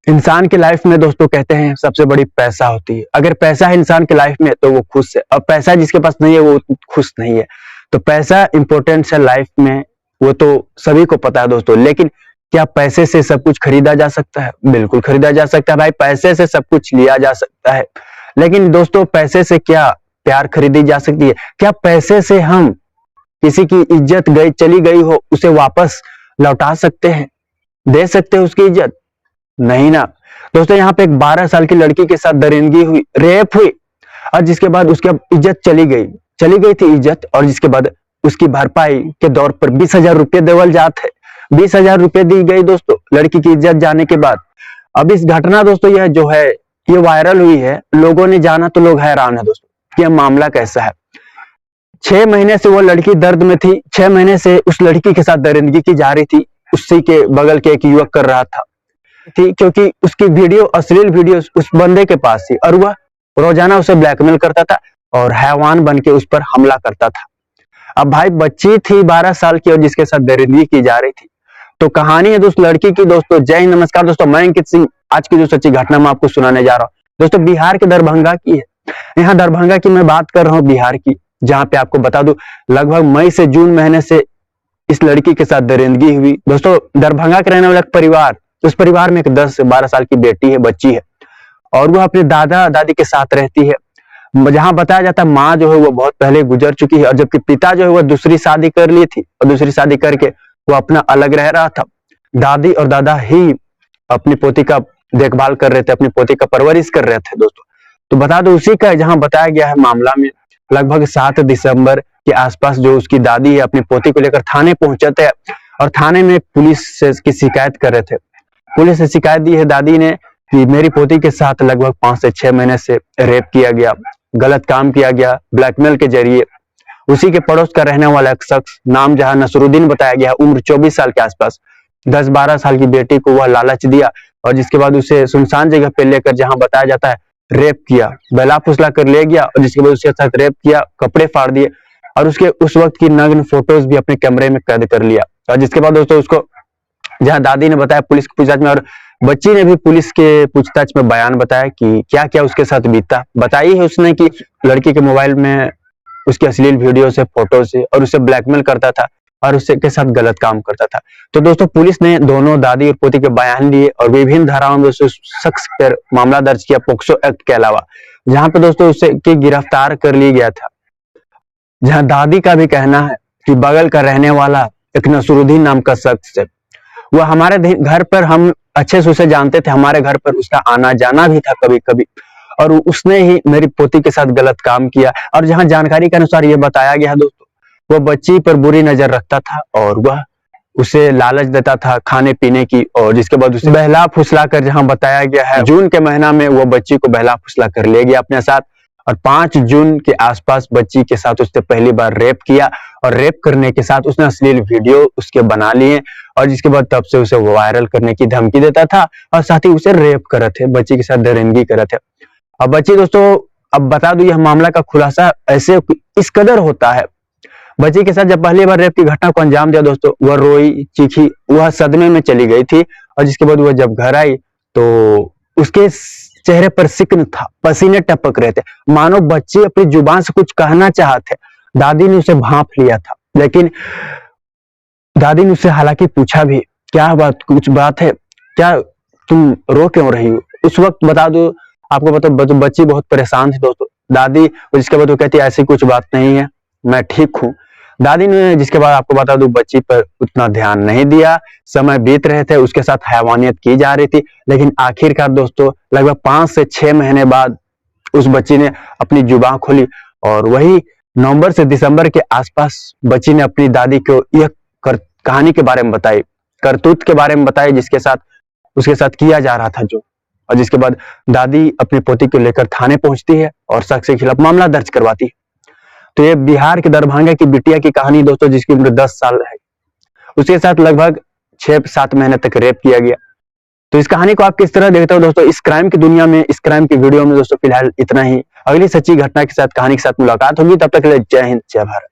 इंसान की लाइफ में दोस्तों कहते हैं सबसे बड़ी पैसा होती है। अगर पैसा है इंसान की लाइफ में तो वो खुश है, और पैसा जिसके पास नहीं है वो खुश नहीं है। तो पैसा इंपॉर्टेंट है लाइफ में, वो तो सभी को पता है दोस्तों। लेकिन क्या पैसे से सब कुछ खरीदा जा सकता है? बिल्कुल खरीदा जा सकता है भाई, पैसे से सब कुछ लिया जा सकता है। लेकिन दोस्तों पैसे से क्या प्यार खरीदी जा सकती है? क्या पैसे से हम किसी की इज्जत गई चली गई हो उसे वापस लौटा सकते हैं, दे सकते हैं उसकी इज्जत? नहीं ना दोस्तों। यहाँ पे एक 12 साल की लड़की के साथ दरिंदगी हुई, रेप हुई, और जिसके बाद उसकी इज्जत चली गई थी इज्जत, और जिसके बाद उसकी भरपाई के दौर पर 20,000 रुपये देवल जाते, 20,000 रुपये दी गई दोस्तों लड़की की इज्जत जाने के बाद। अब इस घटना दोस्तों यह जो है ये वायरल हुई है, लोगों ने जाना तो लोग हैरान है दोस्तों कि यह मामला कैसा है। 6 महीने से वो लड़की दर्द में थी, 6 महीने से उस लड़की के साथ दरिंदगी की जा रही थी, उसी के बगल के एक युवक कर रहा था थी, क्योंकि उसकी वीडियो, अश्लील वीडियो उस बंदे के पास थी, और वह रोजाना उसे ब्लैकमेल करता था और हैवान बन के उस पर हमला करता था। अब भाई बच्ची थी 12 साल की और जिसके साथ दरिंदगी की जा रही थी। तो कहानी है दोस्त लड़की की दोस्तों। जय हिंद, नमस्कार दोस्तों, मैं अंकित सिंह। आज की जो सच्ची घटना मैं आपको सुनाने जा रहा हूँ दोस्तों, बिहार के दरभंगा की है। यहाँ दरभंगा की मैं बात कर रहा हूँ, बिहार की, जहाँ पे आपको बता दूं लगभग मई से जून महीने से इस लड़की के साथ दरिंदगी हुई दोस्तों। दरभंगा के रहने वाला परिवार, उस परिवार में एक 10 से 12 साल की बेटी है, बच्ची है, और वह अपने दादा दादी के साथ रहती है। जहां बताया जाता है माँ जो है वो बहुत पहले गुजर चुकी है, और जबकि पिता जो है वो दूसरी शादी कर ली थी, और दूसरी शादी करके वो अपना अलग रह रहा था। दादी और दादा ही अपनी पोती का देखभाल कर रहे थे, अपनी पोती का परवरिश कर रहे थे दोस्तों। तो बता दो उसी का जहां बताया गया है मामला में, लगभग 7 दिसंबर के आसपास जो उसकी दादी है अपनी पोती को लेकर थाने पहुंचे थे, और थाने में पुलिस से की शिकायत कर रहे थे। पुलिस से शिकायत दी है दादी ने कि मेरी पोती के साथ लगभग 5 से 6 महीने से रेप किया गया, गलत काम किया गया, ब्लैकमेल के जरिए। उसी के पड़ोस का रहने वाला एक शख्स, नाम जहां नसरुद्दीन बताया गया, उम्र 24 साल के आसपास, 10-12 साल की बेटी को वह लालच दिया, और जिसके बाद उसे सुनसान जगह पे लेकर, जहां बताया जाता है रेप किया, बहला फुसला कर ले गया, और जिसके बाद उसके साथ रेप किया, कपड़े फाड़ दिए, और उसके उस वक्त की नग्न फोटोज भी अपने कैमरे में कैद कर लिया। और जिसके बाद दोस्तों उसको, जहां दादी ने बताया पुलिस की पूछताछ में, और बच्ची ने भी पुलिस के पूछताछ में बयान बताया कि क्या क्या उसके साथ बीता। बताई है उसने कि लड़की के मोबाइल में उसकी अश्लील वीडियो से, फोटो से, और उसे ब्लैकमेल करता था और उसके के साथ गलत काम करता था। तो दोस्तों पुलिस ने दोनों दादी और पोती के बयान लिए, और विभिन्न धाराओं में उस शख्स पर मामला दर्ज किया पोक्सो एक्ट के अलावा, जहां पे दोस्तों उसे की गिरफ्तार कर लिया गया था। जहां दादी का भी कहना है कि बगल का रहने वाला एक नसरुद्दीन नाम का शख्स है, वह हमारे घर पर, हम अच्छे से उसे जानते थे, हमारे घर पर उसका आना जाना भी था कभी कभी, और उसने ही मेरी पोती के साथ गलत काम किया। और जहां जानकारी के अनुसार यह बताया गया है दोस्तों, वह बच्ची पर बुरी नजर रखता था, और वह उसे लालच देता था खाने पीने की, और जिसके बाद उसे बहला फुसला कर, जहां बताया गया है जून के महीना में वह बच्ची को बहला फुसला कर ले गया अपने साथ, और 5 जून के आसपास बच्ची के साथ उसने पहली बार रेप किया, और रेप करने के साथ उसने अश्लील वीडियो उसके बना लिए, और जिसके बाद तब से उसे वायरल करने की धमकी देता था, और साथ ही उसे रेप कर रहे थे, बच्ची के साथ दरिंदगी कर रहे थे। अब बच्ची दोस्तों, अब बता दूं यह मामला का खुलासा ऐसे इस कदर होता है, बच्ची के साथ जब पहली बार रेप की घटना को अंजाम दिया दोस्तों, वह रोई चीखी, वह सदमे में चली गई थी, और जिसके बाद वह जब घर आई तो उसके चेहरे पर सिक्न था, पसीने टपक रहे थे, मानो बच्ची अपनी जुबान से कुछ कहना चाहते। दादी ने उसे भांप लिया था, लेकिन दादी ने उससे हालांकि पूछा भी, क्या बात, कुछ बात है क्या, तुम रो क्यों रही हो? उस वक्त बता दो आपको, मतलब बच्ची बहुत परेशान थी दोस्तों। दादी, जिसके बाद वो कहती ऐसी कुछ बात नहीं है, मैं ठीक हूँ। दादी ने जिसके बाद आपको बता दूं बच्ची पर उतना ध्यान नहीं दिया, समय बीत रहे थे, उसके साथ हैवानियत की जा रही थी, लेकिन आखिरकार दोस्तों लगभग 5 से 6 महीने बाद उस बच्ची ने अपनी जुबान खोली, और वही नवंबर से दिसंबर के आसपास बच्ची ने अपनी दादी को यह कहानी के बारे में बताई, करतूत के बारे में बताई, जिसके साथ उसके साथ किया जा रहा था जो, और जिसके बाद दादी अपनी पोती को लेकर थाने पहुंचती है और शख्स के खिलाफ मामला दर्ज करवाती है। तो ये बिहार के दरभंगा की बिटिया की कहानी दोस्तों, जिसकी उम्र 10 साल है, उसके साथ लगभग 6-7 महीने तक रेप किया गया। तो इस कहानी को आप किस तरह देखते हो दोस्तों? इस क्राइम की दुनिया में, इस क्राइम की वीडियो में दोस्तों फिलहाल इतना ही। अगली सच्ची घटना के साथ, कहानी के साथ मुलाकात होगी, तब तक के लिए जय हिंद, जय भारत।